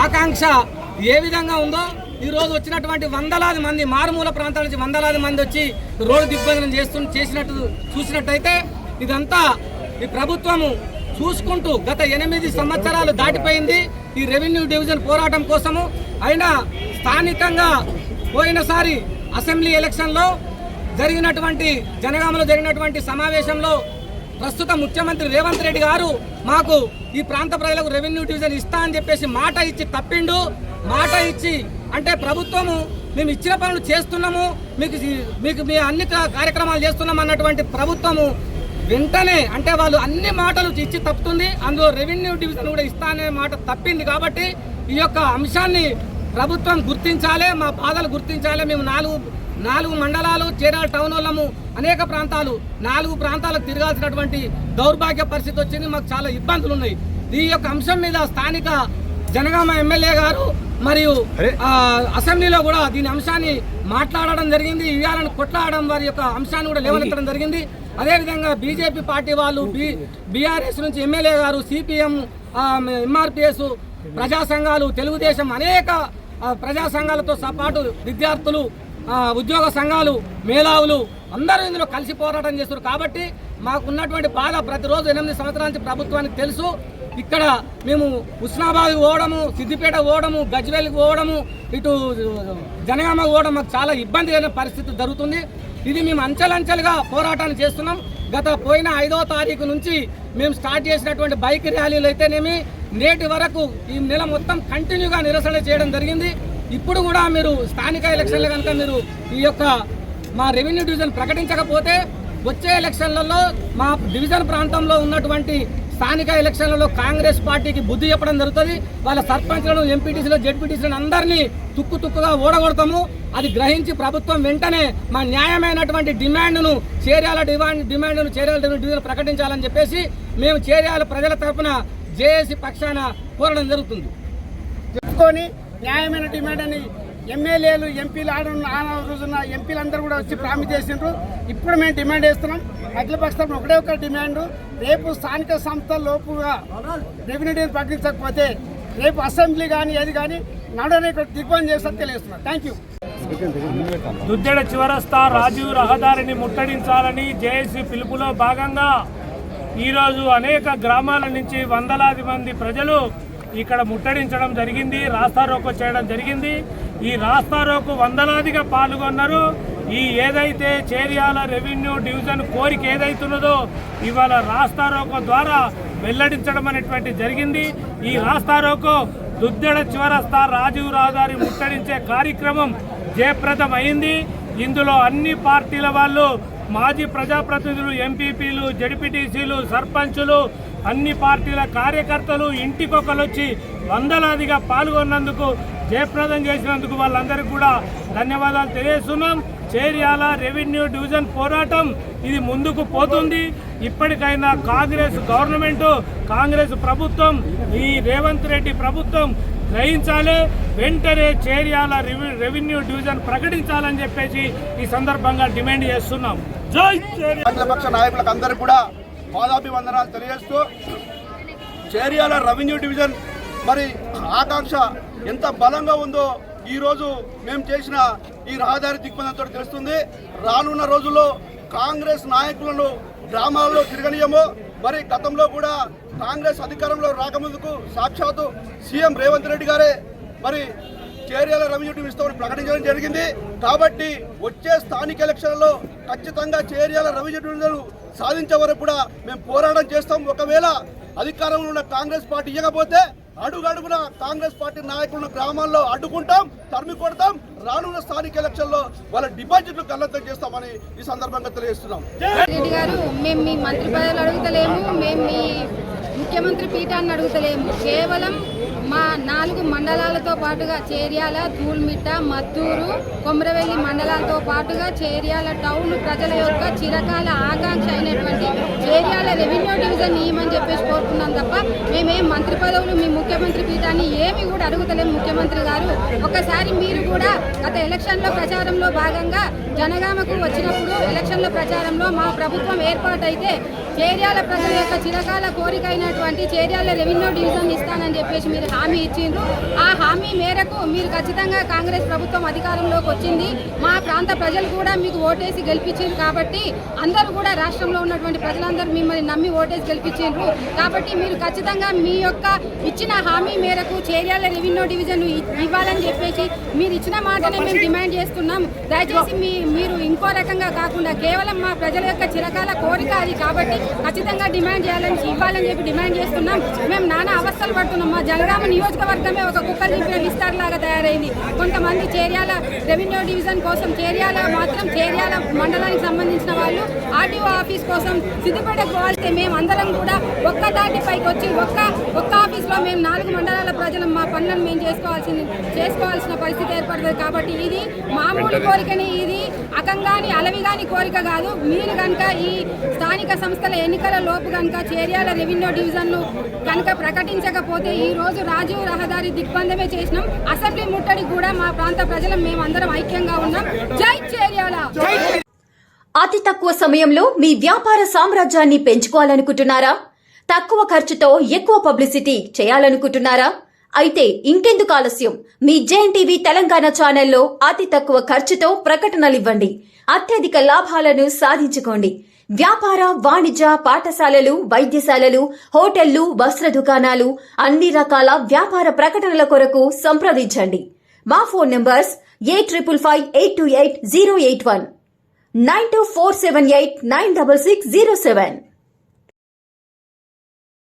ఆకాంక్ష ఏ విధంగా ఉందో ఈ రోజు వచ్చినటువంటి వందలాది మంది మారుమూల ప్రాంతాల నుంచి వందలాది మంది వచ్చి రోడ్డు దిగ్బంధనం చేసినట్టు చూసినట్టయితే ఇదంతా ఈ ప్రభుత్వము చూసుకుంటూ గత 8 సంవత్సరాలు దాటిపోయింది ఈ రెవెన్యూ డివిజన్ పోరాటం కోసము. అయినా స్థానికంగా పోయినసారి అసెంబ్లీ ఎలక్షన్లో జరిగినటువంటి జనగామలో జరిగినటువంటి సమావేశంలో ప్రస్తుత ముఖ్యమంత్రి రేవంత్ రెడ్డి గారు మాకు ఈ ప్రాంత ప్రజలకు రెవెన్యూ డివిజన్ ఇస్తా అని చెప్పేసి మాట ఇచ్చి తప్పిండు. మాట ఇచ్చి అంటే ప్రభుత్వము మేము ఇచ్చిన పనులు చేస్తున్నాము, మీకు మీ అన్ని కార్యక్రమాలు చేస్తున్నాం అన్నటువంటి ప్రభుత్వము వెంటనే అంటే వాళ్ళు అన్ని మాటలు ఇచ్చి తప్పుతుంది. అందులో రెవెన్యూ డివిజన్ కూడా ఇస్తా అనే మాట తప్పింది. కాబట్టి ఈ యొక్క అంశాన్ని ప్రభుత్వం గుర్తించాలి, మా బాధలు గుర్తించాలి. మేము నాలుగు మండలాలు చేరాల టౌన్ వాళ్ళము అనేక ప్రాంతాలు 4 ప్రాంతాలకు తిరగాల్సినటువంటి దౌర్భాగ్య పరిస్థితి వచ్చింది. మాకు చాలా ఇబ్బందులు ఉన్నాయి. ఈ యొక్క అంశం మీద స్థానిక జనగామ ఎమ్మెల్యే గారు మరియు అసెంబ్లీలో కూడా దీని అంశాన్ని మాట్లాడడం జరిగింది. ఇవ్వాలని కొట్లాడడం వారి యొక్క అంశాన్ని కూడా లేవనెత్తడం జరిగింది. అదేవిధంగా బీజేపీ పార్టీ వాళ్ళు బీఆర్ఎస్ నుంచి ఎమ్మెల్యే గారు, సిపిఎం, ఎంఆర్పిఎస్, ప్రజా సంఘాలు, తెలుగుదేశం అనేక ప్రజా సంఘాలతో పాటు విద్యార్థులు, ఉద్యోగ సంఘాలు, మేధావులు అందరూ ఇందులో కలిసి పోరాటం చేస్తారు. కాబట్టి మాకు ఉన్నటువంటి బాధ ప్రతిరోజు 8 సంవత్సరాల నుంచి ప్రభుత్వానికి తెలుసు. ఇక్కడ మేము హుస్నాబాద్కి పోవడము, సిద్దిపేట పోవడము, గజ్వేల్కి పోవడము, ఇటు జనగామ పోవడం మాకు చాలా ఇబ్బంది అయిన పరిస్థితి జరుగుతుంది. ఇది మేము అంచెలంచెలుగా పోరాటాన్ని చేస్తున్నాం. పోయిన 5వ తారీఖు నుంచి మేము స్టార్ట్ చేసినటువంటి బైక్ ర్యాలీలు అయితేనేమి నేటి వరకు ఈ నెల మొత్తం కంటిన్యూగా నిరసన చేయడం జరిగింది. ఇప్పుడు కూడా మీరు స్థానిక ఎలక్షన్లు కనుక మీరు ఈ యొక్క మా రెవెన్యూ డివిజన్ ప్రకటించకపోతే వచ్చే ఎలక్షన్లలో మా డివిజన్ ప్రాంతంలో ఉన్నటువంటి స్థానిక ఎలక్షన్లలో కాంగ్రెస్ పార్టీకి బుద్ధి చెప్పడం జరుగుతుంది. వాళ్ళ సర్పంచ్లను, ఎంపీటీసీలు, జెడ్పీటీసీలను అందరినీ తుక్కుగా ఓడగొడతాము. అది గ్రహించి ప్రభుత్వం వెంటనే మా న్యాయమైనటువంటి డిమాండ్ను చేర్యాల డివిజన్ ప్రకటించాలని చెప్పేసి మేము చేర్యాల ప్రజల తరఫున జేఏసీ పక్షాన కోరడం జరుగుతుంది. చెప్పుకొని న్యాయమైన డిమాండ్ అని ఎమ్మెల్యేలు, ఎంపీలు రోజున ఎంపీలందరూ కూడా వచ్చి ప్రామిస్ చేసిండ్రు. ఇప్పుడు మేము డిమాండ్ చేస్తున్నాం. అఖిలపక్షం ఒకటే ఒక డిమాండ్, రేపు స్థానిక సంస్థల లోపుగా రెవెన్యూ డివిజన్ ప్రకటించకపోతే రేపు అసెంబ్లీ కానీ ఏది కానీ నడవని దిగ్బంధం చేస్తారని తెలియజేస్తున్నారు. Thank you. దుద్దెడ చివరస్తా రాజీవ్ రహదారిని ముట్టడించాలని జేఏసీ పిలుపులో భాగంగా ఈరోజు అనేక గ్రామాల నుంచి వందలాది మంది ప్రజలు ఇక్కడ ముట్టడించడం జరిగింది, రాస్తారోకో చేయడం జరిగింది. ఈ రాస్తారోకు వందలాదిగా పాల్గొన్నారు. ఈ ఏదైతే చేర్యాల రెవెన్యూ డివిజన్ కోరిక ఏదైతున్నదో ఇవాళ రాస్తారోకో ద్వారా వెల్లడించడం అనేటువంటి జరిగింది. ఈ రాస్తారోకో దుద్దెడ చివరస్తా రాజీవ్ రహదారి ముట్టడించే కార్యక్రమం జయప్రదమైంది. ఇందులో అన్ని పార్టీల వాళ్ళు, మాజీ ప్రజాప్రతినిధులు, ఎంపీపీలు, జడ్పీటీసీలు, సర్పంచులు, అన్ని పార్టీల కార్యకర్తలు ఇంటికొకరొచ్చి వందలాదిగా పాల్గొన్నందుకు, జయప్రదం చేసినందుకు వాళ్ళందరికీ కూడా ధన్యవాదాలు తెలియజేస్తున్నాం. చేర్యాల రెవెన్యూ డివిజన్ పోరాటం ఇది ముందుకు పోతుంది. ఇప్పటికైనా కాంగ్రెస్ గవర్నమెంట్, కాంగ్రెస్ ప్రభుత్వం, ఈ రేవంత్ రెడ్డి ప్రభుత్వం గ్రహించాలి. వెంటనే చేర్యాల రెవెన్యూ డివిజన్ ప్రకటించాలని చెప్పేసి ఈ సందర్భంగా డిమాండ్ చేస్తున్నాం. జై అఖిలపక్ష నాయకులకు అందరికీ కూడా పాదాభివందనాలు తెలియజేస్తూ, చేర్యాల రెవెన్యూ డివిజన్ మరి ఆకాంక్ష ఎంత బలంగా ఉందో ఈరోజు మేము చేసిన ఈ రహదారి దిగ్బంధంతో తెలుస్తుంది. రానున్న రోజుల్లో కాంగ్రెస్ నాయకులను గ్రామాల్లో తిరగనీయమో, మరి గతంలో కూడా కాంగ్రెస్ అధికారంలో రాకముందుకు సాక్షాత్తు సీఎం రేవంత్ రెడ్డి గారే మరి చేర్యాల రెవెన్యూ డివిజన్ ప్రకటించడం జరిగింది. కాబట్టి వచ్చే స్థానిక ఎలక్షన్లలో ఖచ్చితంగా చేర్యాల రెవెన్యూ డివిజన్ సాధించే వరకు కూడా మేము పోరాటం చేస్తాం. ఒకవేళ అధికారంలో ఉన్న కాంగ్రెస్ పార్టీ ఇవ్వకపోతే అడుగడుగున కాంగ్రెస్ పార్టీ నాయకులను గ్రామాల్లో అడ్డుకుంటాం, తరిమి కొడతాం. రానున్న స్థానిక ఎలక్షన్లో వాళ్ళ డిపాజిట్లు గల్లంతం చేస్తామని ఈ సందర్భంగా తెలియజేస్తున్నాం. రెడ్డి గారు, మేము మీ మంత్రి పదవులు అడుగుతలేము, మేము మీ ముఖ్యమంత్రి పీఠాన్ని అడుగుతలేము. కేవలం మా 4 మండలాలతో పాటుగా చేర్యాల, ధూల్మిట్ట, మద్దూరు, కొమరవెల్లి మండలాలతో పాటుగా చేర్యాల టౌన్ ప్రజల యొక్క చిరకాల ఆకాంక్ష అయినటువంటి చేర్యాల రెవెన్యూ డివిజన్ ఇవ్వమని చెప్పేసి కోరుకున్నాం తప్ప మేమేం మంత్రి పదవులు, మీ ముఖ్యమంత్రి పీఠాన్ని ఏమి కూడా అడుగుతలేము. ముఖ్యమంత్రి గారు, ఒకసారి మీరు కూడా గత ఎలక్షన్లో ప్రచారంలో భాగంగా జనగామకు వచ్చినప్పుడు ఎలక్షన్ల ప్రచారంలో మా ప్రభుత్వం ఏర్పాటైతే చేర్యాల ప్రజల యొక్క చిరకాల కోరిక అయినటువంటి చేర్యాల రెవెన్యూ డివిజన్ ఇస్తానని చెప్పేసి మీరు హామీ ఇచ్చిండ్రు. ఆ హామీ మేరకు మీరు ఖచ్చితంగా కాంగ్రెస్ ప్రభుత్వం అధికారంలోకి వచ్చింది. మా ప్రాంత ప్రజలు కూడా మీకు ఓటేసి గెలిపించారు. కాబట్టి అందరూ కూడా రాష్ట్రంలో ఉన్నటువంటి ప్రజలందరూ మిమ్మల్ని నమ్మి ఓటేసి గెలిపించారు. కాబట్టి మీరు ఖచ్చితంగా మీ యొక్క ఇచ్చిన హామీ మేరకు చేర్యాల రెవెన్యూ డివిజన్ ఇవ్వాలని చెప్పేసి మీరు ఇచ్చిన మాటనే మేము డిమాండ్ చేస్తున్నాం. దయచేసి మీరు ఇంకో రకంగా కాకుండా కేవలం మా ప్రజల యొక్క చిరకాల కోరిక అది కాబట్టి ఖచ్చితంగా డిమాండ్ చేయాలని, ఇవ్వాలని చెప్పి డిమాండ్ చేస్తున్నాం. మేము నానా అవస్థలు పడుతున్నాం. మా జనగామ నియోజకవర్గమే ఒక కుక్కలు చెప్పిన విస్తారలాగా తయారైంది. కొంతమంది చేర్యాల రెవెన్యూ డివిజన్ కోసం, చేర్యాల మండలానికి సంబంధించిన వాళ్ళు ఆర్టీఓ ఆఫీస్ కోసం సిద్దిపేటకు పోవాల్సి మేము అందరం కూడా ఒక్క దాటి పైకి వచ్చి ఒక్క ఆఫీస్లో మేము 4 మండలాల ప్రజలు మా పనులను మేము చేసుకోవాల్సిన పరిస్థితి ఏర్పడుతుంది. కాబట్టి ఇది మామూలు కోరికని, ఇది అకంగాని అలవిగాని కోరిక కాదు. మీరు కనుక ఈ స్థానిక సంస్థల ఎన్నికల లోపు కనుక చేర్యాల రెవెన్యూ డివిజన్ను కనుక ప్రకటించకపోతే ఈ రోజు రాజీవ్ రహదారి దిగ్బంధమే చేసినాం. అసెంబ్లీ ముట్టడి కూడా మా ప్రాంత ప్రజలు మేమందరం ఐక్యంగా ఉన్నాం. జై చేర్యాల. అతి తక్కువ సమయంలో మీ వ్యాపార సామ్రాజ్యాన్ని పెంచుకోవాలనుకుంటున్నారా? తక్కువ ఖర్చుతో ఎక్కువ పబ్లిసిటీ చేయాలనుకుంటున్నారా? అయితే ఇంకెందుకు ఆలస్యం? మీ జేఎన్టీవీ తెలంగాణ ఛానల్లో అతి తక్కువ ఖర్చుతో ప్రకటనలివ్వండి. అత్యధిక లాభాలను సాధించుకోండి. వ్యాపార, వాణిజ్య, పాఠశాలలు, వైద్యశాలలు, హోటళ్లు, వస్త్ర దుకాణాలు, అన్ని రకాల వ్యాపార ప్రకటనల కొరకు సంప్రదించండి. మా ఫోన్ నంబర్స్ 8558280881 9247896607.